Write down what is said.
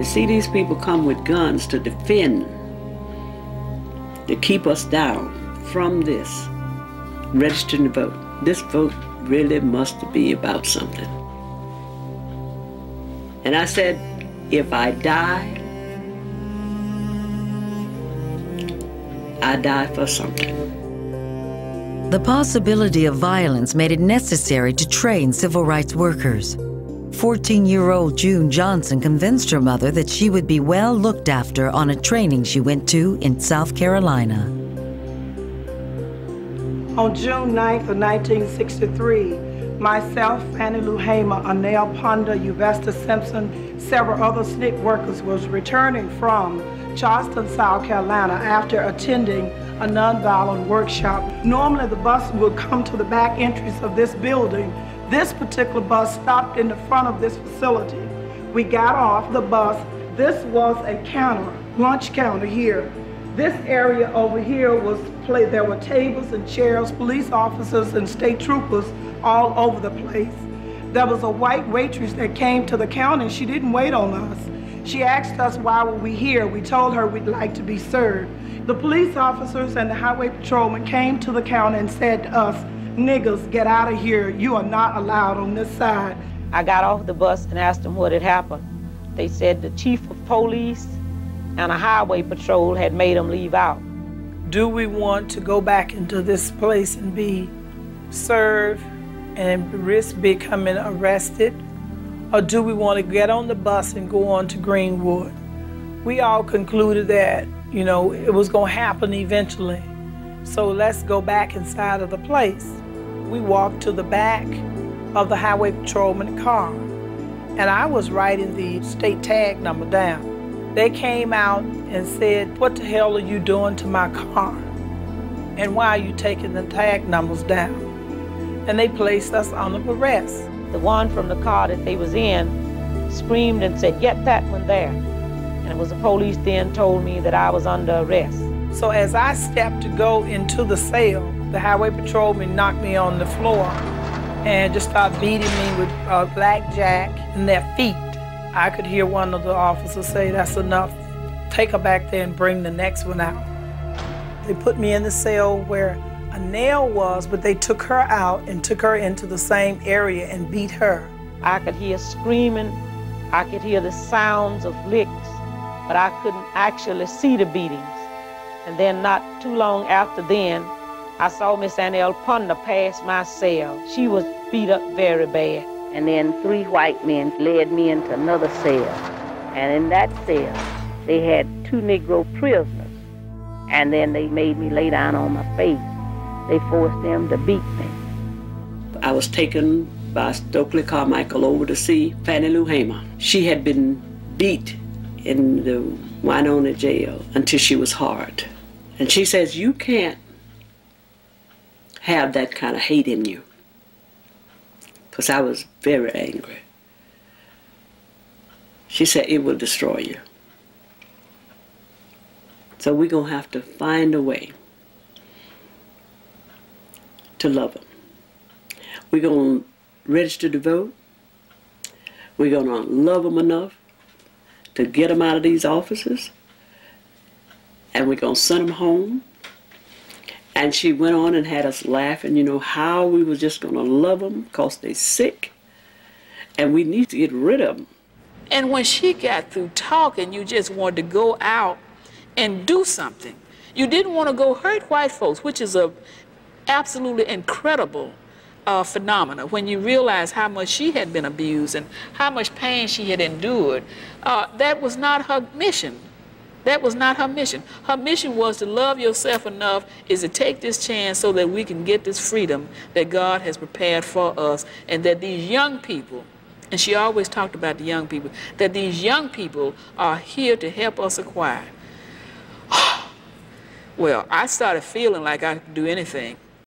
You see, these people come with guns to defend, to keep us down from this. Registering to vote. This vote really must be about something. And I said, if I die for something. The possibility of violence made it necessary to train civil rights workers. 14-year-old June Johnson convinced her mother that she would be well looked after on a training she went to in South Carolina. On June 9th of 1963, myself, Fannie Lou Hamer, Anel Ponder, Uvesta Simpson, several other SNCC workers was returning from Charleston, South Carolina after attending a nonviolent workshop. Normally the bus would come to the back entrance of this building. This particular bus stopped in the front of this facility. We got off the bus. This was a counter, lunch counter here. This area over here was there were tables and chairs, police officers and state troopers all over the place. There was a white waitress that came to the counter and she didn't wait on us. She asked us why were we here. We told her we'd like to be served. The police officers and the highway patrolman came to the counter and said to us, "Niggas, get out of here. You are not allowed on this side." I got off the bus and asked them what had happened. They said the chief of police and a highway patrol had made them leave out. Do we want to go back into this place and be served and risk becoming arrested? Or do we want to get on the bus and go on to Greenwood? We all concluded that, it was going to happen eventually. So let's go back inside of the place. We walked to the back of the highway patrolman car, and I was writing the state tag number down. They came out and said, "What the hell are you doing to my car? And why are you taking the tag numbers down?" And they placed us under arrest. The one from the car that they was in screamed and said, "Get that one there." And it was the police then told me that I was under arrest. So as I stepped to go into the cell, the highway patrolman knocked me on the floor and just started beating me with a blackjack in their feet. I could hear one of the officers say, "That's enough. Take her back there and bring the next one out." They put me in the cell where Anel was, but they took her out and took her into the same area and beat her. I could hear screaming. I could hear the sounds of licks, but I couldn't actually see the beatings. And then not too long after then, I saw Miss Anel Ponder pass my cell. She was beat up very bad. And then 3 white men led me into another cell. And in that cell, they had 2 Negro prisoners. And then they made me lay down on my face. They forced them to beat me. I was taken by Stokely Carmichael over to see Fannie Lou Hamer. She had been beat in the Winona jail until she was hard. And she says, "You can't have that kind of hate in you." Because I was very angry. She said, "It will destroy you." So we're going to have to find a way to love them. We're going to register to vote. We're going to love them enough to get them out of these offices. And we're going to send them home. And she went on and had us laughing, how we was just going to love them because they're sick. And we need to get rid of them. And when she got through talking, you just wanted to go out and do something. You didn't want to go hurt white folks, which is a absolutely incredible phenomena when you realize how much she had been abused and how much pain she had endured. That was not her mission. That was not her mission. Her mission was to love yourself enough is to take this chance so that we can get this freedom that God has prepared for us, and that these young people, and she always talked about the young people, that these young people are here to help us acquire. Well, I started feeling like I could do anything.